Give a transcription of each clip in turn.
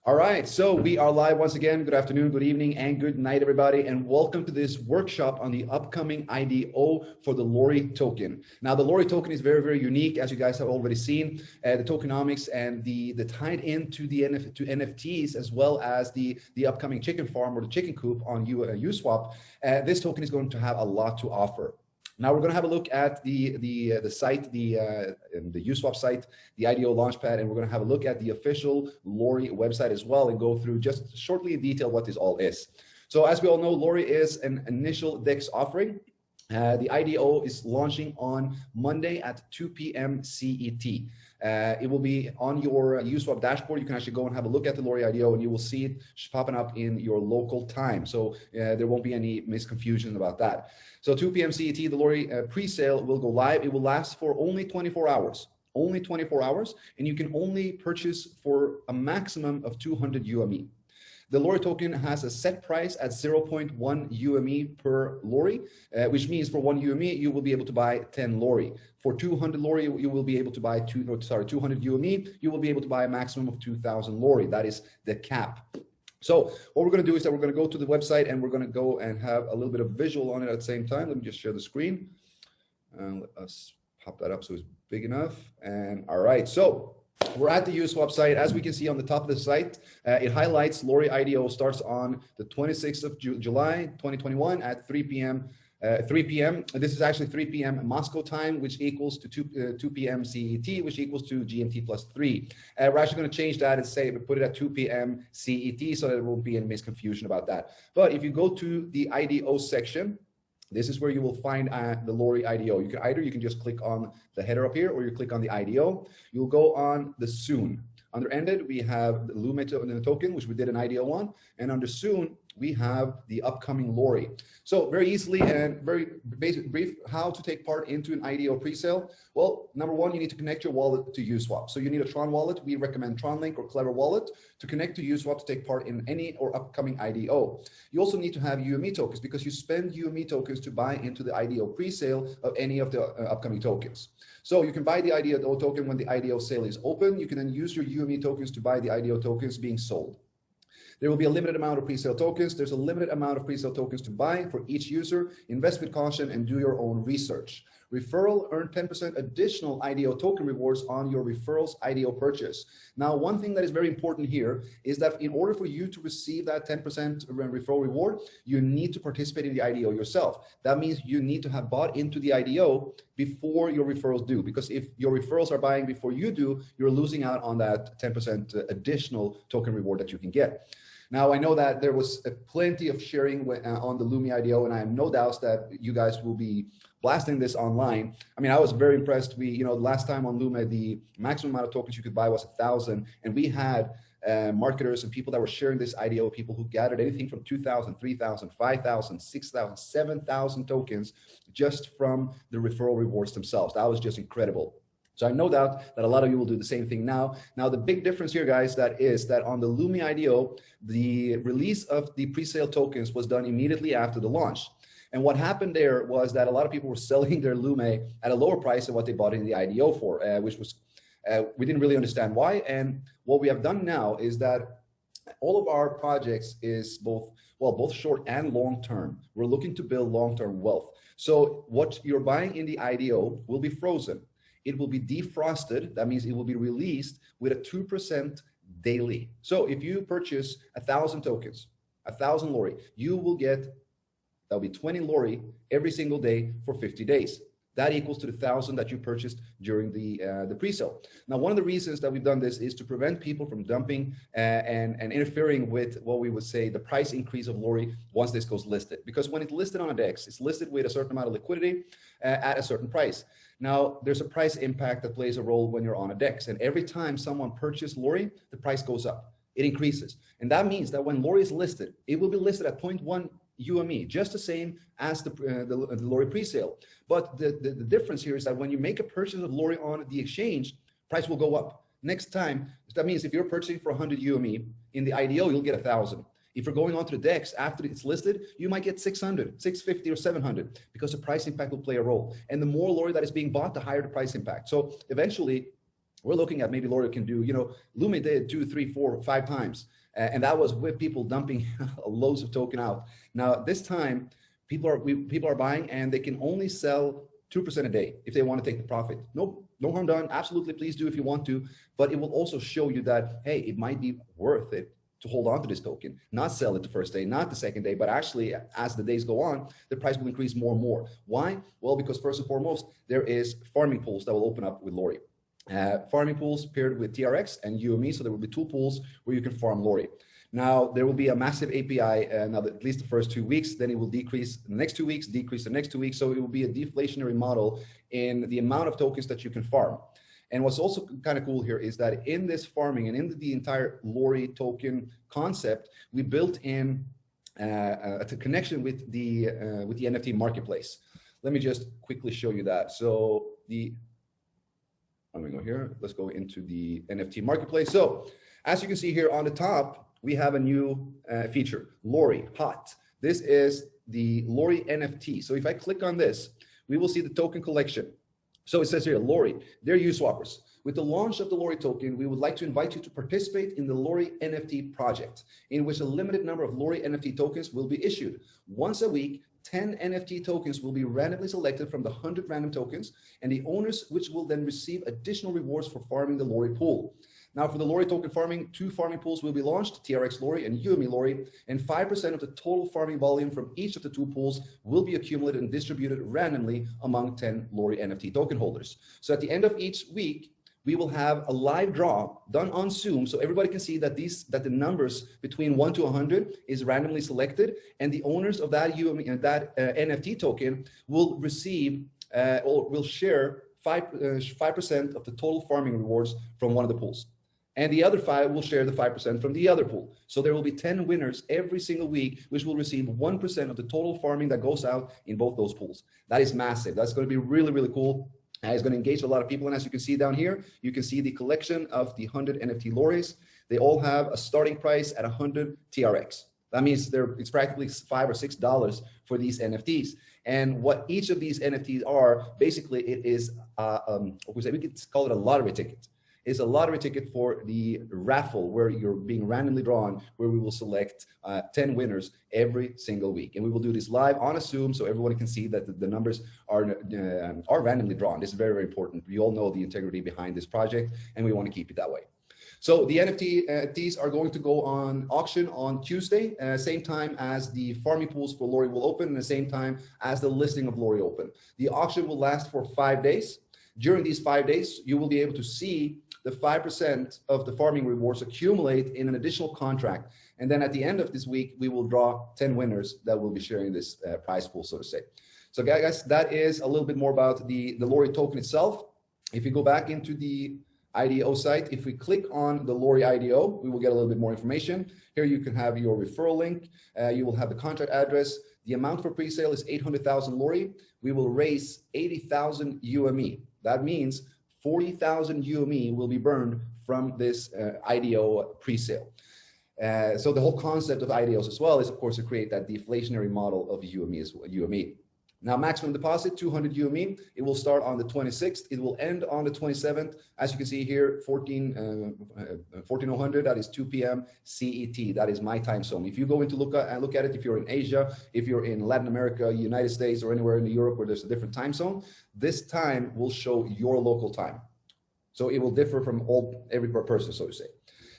All right, so we are live once again. Good afternoon, good evening, and good night, everybody, and welcome to this workshop on the upcoming IDO for the Lory token. Now, the Lory token is very, very unique, as you guys have already seen. The tokenomics and the tied into the NFTs, as well as the upcoming chicken farm or the chicken coop on USWAP. This token is going to have a lot to offer. Now we're going to have a look at the site, the USWAP site, the IDO Launchpad, and we're going to have a look at the official Lory website as well and go through just shortly in detail what this all is. So as we all know, Lory is an initial DEX offering. The IDO is launching on Monday at 2 p.m. CET. It will be on your USWAP dashboard. You can actually go and have a look at the Lory IDO, and you will see it popping up in your local time. So there won't be any misconfusion about that. So 2 p.m. CET, the Lory pre-sale will go live. It will last for only 24 hours. Only 24 hours, and you can only purchase for a maximum of 200 UME. The Lory token has a set price at 0.1 UME per Lory, which means for 1 UME, you will be able to buy 10 Lory. For 200 Lory, you will be able to buy 200 UME, you will be able to buy a maximum of 2,000 Lory. That is the cap. So what we're going to do is that we're going to go to the website and we're going to go and have a little bit of visual on it at the same time. Let me just share the screen. Let us pop that up so it's big enough. And all right, so we're at the USWAP site. As we can see on the top of the site, it highlights Lory IDO starts on the 26th of July, 2021 at 3 p.m. 3 p.m. This is actually 3 p.m. Moscow time, which equals to 2 p.m. CET, which equals to GMT plus 3. We're actually going to change that and say, put it at 2 p.m. CET so that there won't be any misconfusion about that. But if you go to the IDO section, this is where you will find the Lory IDO. You can just click on the header up here, or you click on the IDO. You'll go on the Soon. Under Ended, we have the Lume token, which we did an IDO on, and under Soon, we have the upcoming Lory. So very easily and very basic, brief, how to take part into an IDO pre-sale. Well, number one, you need to connect your wallet to USWAP. So you need a TRON wallet. We recommend TronLink or Clever Wallet to connect to USWAP to take part in any or upcoming IDO. You also need to have UME tokens because you spend UME tokens to buy into the IDO pre-sale of any of the upcoming tokens. So you can buy the IDO token when the IDO sale is open. You can then use your UME tokens to buy the IDO tokens being sold. There will be a limited amount of pre-sale tokens. There's a limited amount of pre-sale tokens to buy for each user. Invest with caution and do your own research. Referral, earn 10% additional IDO token rewards on your referral's IDO purchase. Now, one thing that is very important here is that in order for you to receive that 10% referral reward, you need to participate in the IDO yourself. That means you need to have bought into the IDO before your referrals do, because if your referrals are buying before you do, you're losing out on that 10% additional token reward that you can get. Now, I know that there was plenty of sharing on the Lume IDO, and I have no doubts that you guys will be blasting this online. I mean, I was very impressed. Last time on Lume, the maximum amount of tokens you could buy was 1,000, and we had marketers and people that were sharing this IDO, people who gathered anything from 2,000, 3,000, 5,000, 6,000, 7,000 tokens just from the referral rewards themselves. That was just incredible. So I no doubt that a lot of you will do the same thing now. Now, the big difference here, guys, that is that on the Lume IDO, the release of the pre-sale tokens was done immediately after the launch. And what happened there was that a lot of people were selling their Lume at a lower price than what they bought in the IDO for, which was, we didn't really understand why. And what we have done now is that all of our projects is both short and long term. We're looking to build long-term wealth. So what you're buying in the IDO will be frozen. It will be defrosted. That means it will be released with a 2% daily. So if you purchase 1,000 tokens, 1,000 Lory, you will get, that'll be 20 Lory every single day for 50 days. That equals to the 1,000 that you purchased during the pre-sale. Now, one of the reasons that we've done this is to prevent people from dumping and interfering with what we would say the price increase of Lory once this goes listed. Because when it's listed on a DEX, it's listed with a certain amount of liquidity at a certain price. Now, there's a price impact that plays a role when you're on a DEX. And every time someone purchases Lory, the price goes up. It increases. And that means that when Lory is listed, it will be listed at 0.1 UME, just the same as the Lory pre-sale. But the difference here is that when you make a purchase of Lory on the exchange, price will go up. Next time, that means if you're purchasing for 100 UME, in the IDO, you'll get 1,000. If you're going onto the DEX after it's listed, you might get 600, 650, or 700 because the price impact will play a role. And the more Lory that is being bought, the higher the price impact. So eventually, we're looking at maybe Lory can do, Lumi did 2, 3, 4, 5 times. And that was with people dumping loads of token out. Now, this time, people are buying, and they can only sell 2% a day if they want to take the profit. No harm done. Absolutely, please do if you want to. But it will also show you that, hey, it might be worth it to hold on to this token, not sell it the first day, not the second day, but actually, as the days go on, the price will increase more and more. Why? Well, because first and foremost, there is farming pools that will open up with Lory. Farming pools paired with TRX and UME, so there will be 2 pools where you can farm Lory. Now, there will be a massive API, now at least the first 2 weeks, then it will decrease the next 2 weeks, decrease the next 2 weeks, so it will be a deflationary model in the amount of tokens that you can farm. And what's also kind of cool here is that in this farming and in the entire Lory token concept, we built in a connection with the NFT marketplace. Let me just quickly show you that. So I'm gonna go here. Let's go into the NFT marketplace. So as you can see here on the top, we have a new feature, Lory Hot. This is the Lory NFT. So if I click on this, we will see the token collection. So it says here, Lory, dear USWAPers, with the launch of the Lory token, we would like to invite you to participate in the Lory NFT project, in which a limited number of Lory NFT tokens will be issued. Once a week, 10 NFT tokens will be randomly selected from the 100 random tokens, and the owners which will then receive additional rewards for farming the Lory pool. Now, for the Lory token farming, 2 farming pools will be launched, TRX Lory and UME Lory, and 5% of the total farming volume from each of the 2 pools will be accumulated and distributed randomly among 10 Lory NFT token holders. So at the end of each week, we will have a live draw done on Zoom, so everybody can see that the numbers between 1 to 100 is randomly selected, and the owners of that NFT token will receive or will share 5% of the total farming rewards from one of the pools. And the other 5 will share the 5% from the other pool. So there will be 10 winners every single week, which will receive 1% of the total farming that goes out in both those pools. That is massive. That's going to be really, really cool. It's going to engage a lot of people. And as you can see down here, you can see the collection of the 100 NFT Lorys. They all have a starting price at 100 TRX. That means it's practically $5 or $6 for these NFTs. And what each of these NFTs are, basically, it is, we could call it a lottery ticket. Is a lottery ticket for the raffle where you're being randomly drawn, where we will select 10 winners every single week. And we will do this live on a Zoom so everyone can see that the numbers are randomly drawn. This is very, very important. We all know the integrity behind this project, and we want to keep it that way. So the NFTs are going to go on auction on Tuesday, same time as the farming pools for Lory will open, and the same time as the listing of Lory open. The auction will last for 5 days. During these 5 days, you will be able to see the 5% of the farming rewards accumulate in an additional contract. And then at the end of this week, we will draw 10 winners that will be sharing this prize pool, so to say. So guys, that is a little bit more about the Lory token itself. If you go back into the IDO site, if we click on the Lory IDO, we will get a little bit more information. Here you can have your referral link. You will have the contract address. The amount for pre-sale is 800,000 Lory. We will raise 80,000 UME. That means 40,000 UME will be burned from this IDO pre-sale. So the whole concept of IDOs as well is, of course, to create that deflationary model of UME. Now, maximum deposit, 200 UME. It will start on the 26th. It will end on the 27th. As you can see here, 1400, that is 2 p.m. CET. That is my time zone. If you go into look at it, if you're in Asia, if you're in Latin America, United States, or anywhere in Europe where there's a different time zone, this time will show your local time. So it will differ from every person, so to say.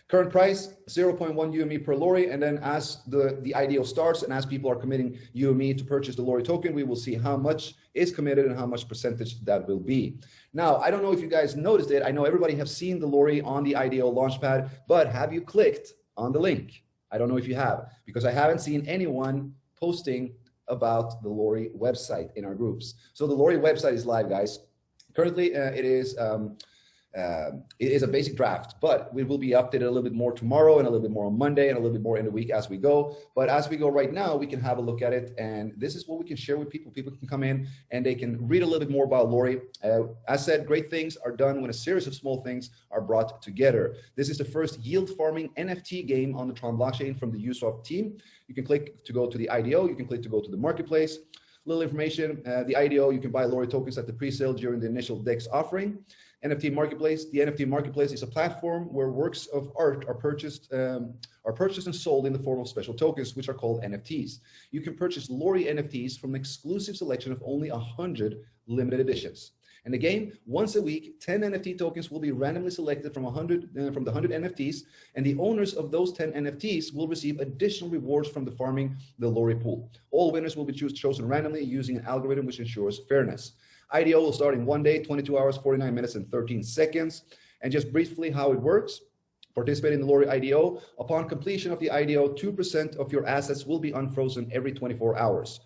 Current price, 0.1 UME per Lory, and then as the IDO starts and as people are committing UME to purchase the Lory token, we will see how much is committed and how much percentage that will be. Now, I don't know if you guys noticed it. I know everybody have seen the Lory on the IDO launchpad, but have you clicked on the link? I don't know if you have, because I haven't seen anyone posting about the Lory website in our groups. So the Lory website is live, guys. Currently, it is a basic draft, but we will be updated a little bit more tomorrow and a little bit more on Monday and a little bit more in the week as we go. But as we go right now, we can have a look at it, and this is what we can share with people. People can come in and they can read a little bit more about Lory. As said, great things are done when a series of small things are brought together. This is the first yield farming NFT game on the TRON blockchain from the USWAP team. You can click to go to the IDO. You can click to go to the marketplace. Little information, the IDO, you can buy Lory tokens at the pre-sale during the initial DEX offering. NFT marketplace. The NFT marketplace is a platform where works of art are purchased and sold in the form of special tokens, which are called NFTs. You can purchase Lory NFTs from an exclusive selection of only 100 limited editions. In the game, once a week, 10 NFT tokens will be randomly selected from the 100 NFTs, and the owners of those 10 NFTs will receive additional rewards from the farming the Lory pool. All winners will be chosen randomly using an algorithm which ensures fairness. IDO will start in 1 day, 22 hours, 49 minutes, and 13 seconds. And just briefly how it works. Participate in the Lory IDO. Upon completion of the IDO, 2% of your assets will be unfrozen every 24 hours.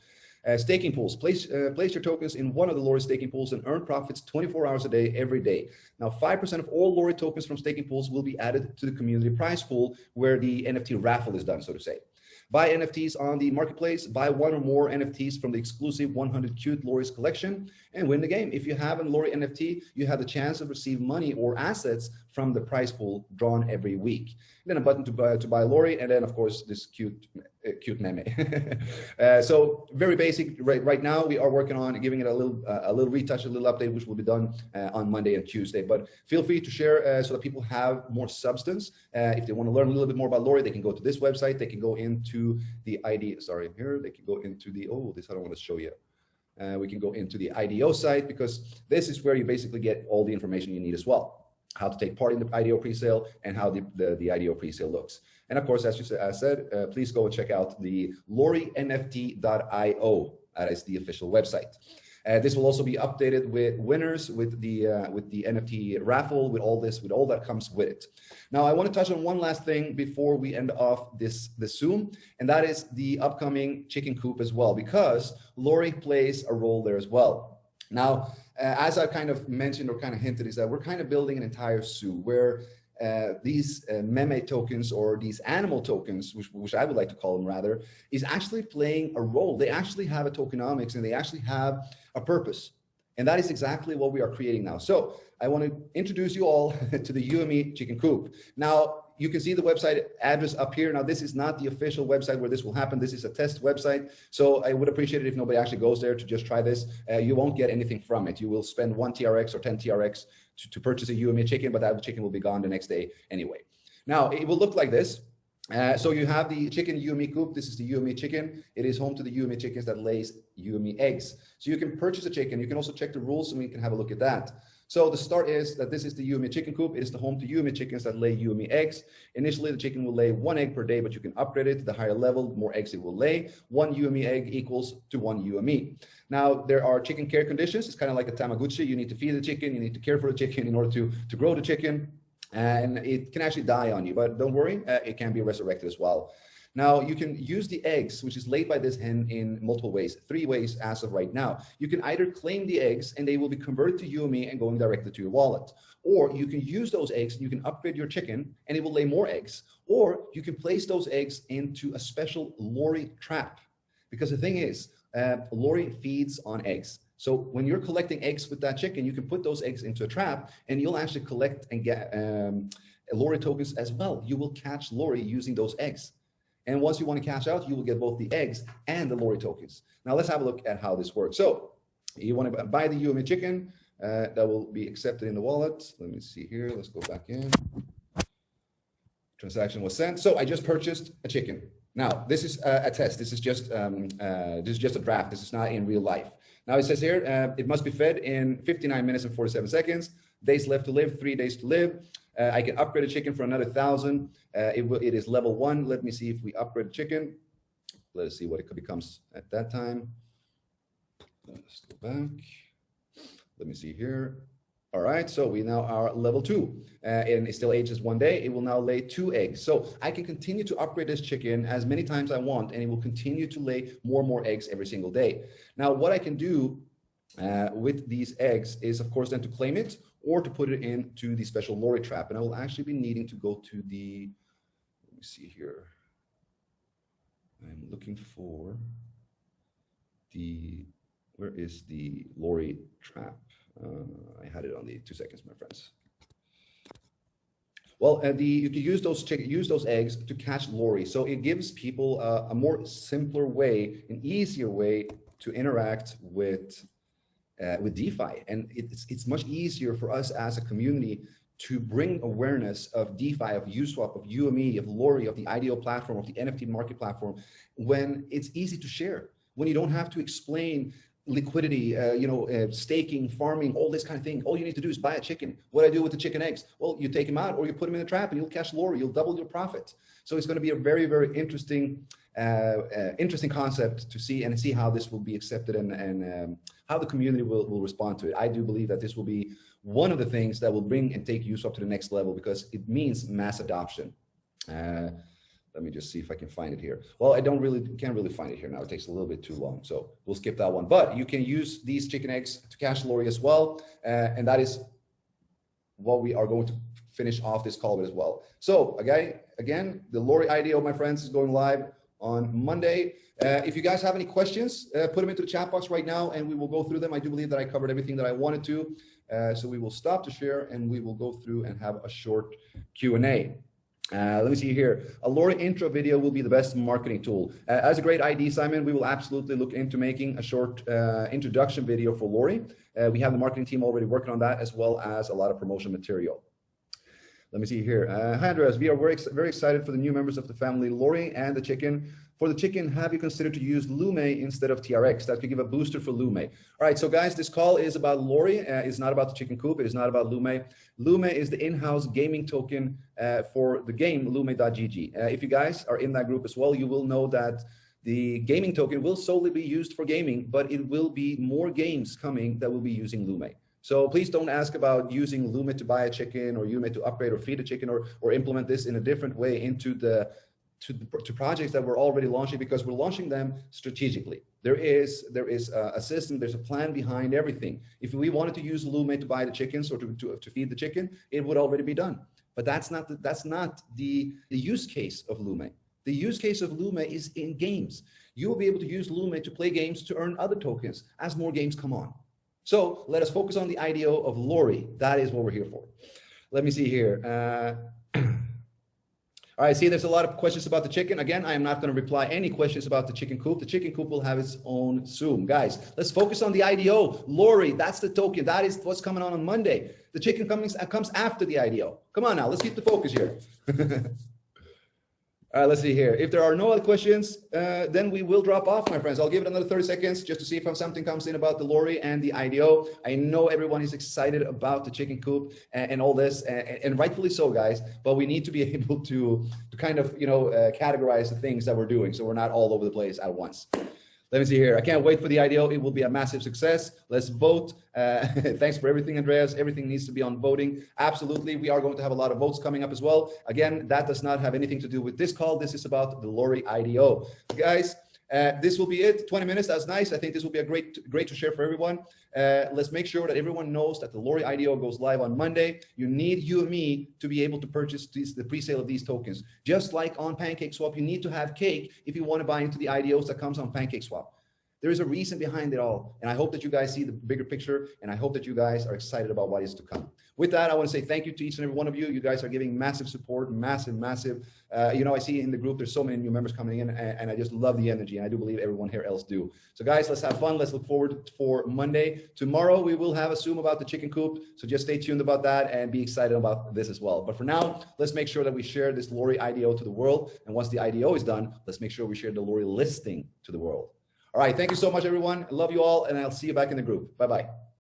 Staking pools. Place your tokens in one of the Lory staking pools and earn profits 24 hours a day, every day. Now, 5% of all Lory tokens from staking pools will be added to the community prize pool where the NFT raffle is done, so to say. Buy NFTs on the marketplace, buy one or more NFTs from the exclusive 100 Cute Lory's collection, and win the game. If you have a Lory NFT, you have the chance of receive money or assets from the prize pool drawn every week. And then a button to buy Lory, and then of course this cute meme. So very basic. Right now we are working on giving it a little retouch, a little update, which will be done on Monday and Tuesday. But feel free to share so that people have more substance. If they want to learn a little bit more about Lory, they can go to this website. They can go into the ID. Sorry, here they can go into the this I don't want to show you. We can go into the IDO site because this is where you basically get all the information you need as well. How to take part in the IDO presale and how the IDO presale looks. And of course, as you said, please go and check out the LoryNFT.io. That is the official website. This will also be updated with winners, with the NFT raffle, with all that comes with it. Now, I want to touch on one last thing before we end off this Zoom, and that is the upcoming chicken coop as well, because Lory plays a role there as well. Now, as I kind of mentioned or kind of hinted, is that we're kind of building an entire zoo where these meme tokens, or these animal tokens, which I would like to call them rather, is actually playing a role. They actually have a tokenomics and they actually have a purpose. And that is exactly what we are creating now. So I want to introduce you all to the UME Chicken Coop. Now, you can see the website address up here. Now, this is not the official website where this will happen. This is a test website. So I would appreciate it if nobody actually goes there to just try this. You won't get anything from it. You will spend 1 TRX or 10 TRX to purchase a UME chicken, but that chicken will be gone the next day anyway. Now, it will look like this. So you have the chicken UME coop. This is the UME chicken. It is home to the UME chickens that lays UME eggs. So you can purchase a chicken. You can also check the rules, and we can have a look at that. So the start is that this is the UME chicken coop. It is the home to UME chickens that lay UME eggs. Initially, the chicken will lay 1 egg per day, but you can upgrade it to the higher level. The more eggs it will lay. 1 UME egg equals to 1 UME. Now, there are chicken care conditions. It's kind of like a Tamagotchi. You need to feed the chicken. You need to care for the chicken in order to grow the chicken. And it can actually die on you, but don't worry, it can be resurrected as well. Now, you can use the eggs, which is laid by this hen, in multiple ways, 3 ways as of right now. You can either claim the eggs and they will be converted to UME and going directly to your wallet. Or you can use those eggs and you can upgrade your chicken and it will lay more eggs. Or you can place those eggs into a special Lory trap. Because the thing is, Lory feeds on eggs. So when you're collecting eggs with that chicken, you can put those eggs into a trap and you'll actually collect and get Lory tokens as well. You will catch Lory using those eggs. And once you want to cash out, you will get both the eggs and the Lory tokens. Now let's have a look at how this works. So you want to buy the UME chicken that will be accepted in the wallet. Let me see here. Let's go back in. Transaction was sent. So I just purchased a chicken. Now this is a test. This is just a draft. This is not in real life. Now it says here, it must be fed in 59 minutes and 47 seconds. Days left to live, 3 days to live. I can upgrade a chicken for another 1,000. It is level 1. Let me see if we upgrade a chicken. Let us see what it becomes at that time. Let's go back. Let me see here. All right, so we now are level 2, and it still ages 1 day. It will now lay 2 eggs. So I can continue to upgrade this chicken as many times I want, and it will continue to lay more and more eggs every single day. Now, what I can do with these eggs is, of course, then to claim it or to put it into the special Lory trap. And I will actually be needing to go to the, let me see here. I'm looking for the, where is the Lory trap? I had it on the 2 seconds, my friends. Well, you can use those eggs to catch Lory. So it gives people a more simpler way, an easier way to interact with with DeFi. And it's much easier for us as a community to bring awareness of DeFi, of USWAP, of UME, of Lory, of the IDO platform, of the NFT market platform, when it's easy to share, when you don't have to explain liquidity, staking, farming, all this kind of thing. All you need to do is buy a chicken. What do I do with the chicken eggs? Well, you take them out or you put them in a trap and you'll cash Lory, you'll double your profit. So it's going to be a very, very interesting concept to see how this will be accepted and how the community will respond to it. I do believe that this will be one of the things that will bring and take USWAP to the next level because it means mass adoption. Let me just see if I can find it here. Well, I can't really find it here now. It takes a little bit too long, so we'll skip that one. But you can use these chicken eggs to cash Lory as well, and that is what we are going to finish off this call with as well. So again, the Lory IDO, my friends, is going live on Monday. If you guys have any questions, put them into the chat box right now, and we will go through them. I do believe that I covered everything that I wanted to, so we will stop to share, and we will go through and have a short Q&A. Let me see here. A Lory intro video will be the best marketing tool. As a great ID, Simon, we will absolutely look into making a short introduction video for Lory. We have the marketing team already working on that, as well as a lot of promotion material. Let me see here. Hi, Andreas. We are very excited for the new members of the family, Lory and the chicken. For the chicken, have you considered to use Lume instead of TRX? That could give a booster for Lume. All right, so guys, this call is about Lory. It's not about the chicken coop. It is not about Lume. Lume is the in-house gaming token for the game Lume.gg. If you guys are in that group as well, you will know that the gaming token will solely be used for gaming, but it will be more games coming that will be using Lume. So please don't ask about using Lume to buy a chicken or Lume to upgrade or feed a chicken or implement this in a different way into to projects that we're already launching, because we're launching them strategically. There is a system, there's a plan behind everything. If we wanted to use Lume to buy the chickens or to feed the chicken, it would already be done. But that's not the use case of Lume. The use case of Lume is in games. You will be able to use Lume to play games to earn other tokens as more games come on. So let us focus on the IDO of Lory. That is what we're here for. Let me see here. All right, see, there's a lot of questions about the chicken. Again, I am not going to reply any questions about the chicken coop. The chicken coop will have its own Zoom. Guys, let's focus on the IDO. Lory, that's the token. That is what's coming on Monday. The chicken comes after the IDO. Come on now, let's keep the focus here. All right, let's see here. If there are no other questions, then we will drop off, my friends. I'll give it another 30 seconds just to see if something comes in about the Lory and the IDO. I know everyone is excited about the chicken coop and all this, and rightfully so, guys. But we need to be able to kind of, categorize the things that we're doing, so we're not all over the place at once. Let me see here. I can't wait for the IDO. It will be a massive success. Let's vote. Thanks for everything, Andreas. Everything needs to be on voting. Absolutely. We are going to have a lot of votes coming up as well. Again, that does not have anything to do with this call. This is about the Lory IDO. Guys, this will be it. 20 minutes. That's nice. I think this will be a great to share for everyone. Let's make sure that everyone knows that the Lory IDO goes live on Monday. You need UME to be able to purchase the pre-sale of these tokens. Just like on PancakeSwap, you need to have cake if you want to buy into the IDOs that comes on PancakeSwap. There is a reason behind it all. And I hope that you guys see the bigger picture, and I hope that you guys are excited about what is to come. With that, I want to say thank you to each and every one of you. You guys are giving massive support, massive. I see in the group, there's so many new members coming in, and I just love the energy. And I do believe everyone here else do. So guys, let's have fun. Let's look forward for Monday. Tomorrow, we will have a Zoom about the chicken coop. So just stay tuned about that and be excited about this as well. But for now, let's make sure that we share this Lory IDO to the world. And once the IDO is done, let's make sure we share the Lory listing to the world. All right. Thank you so much, everyone. I love you all, and I'll see you back in the group. Bye-bye.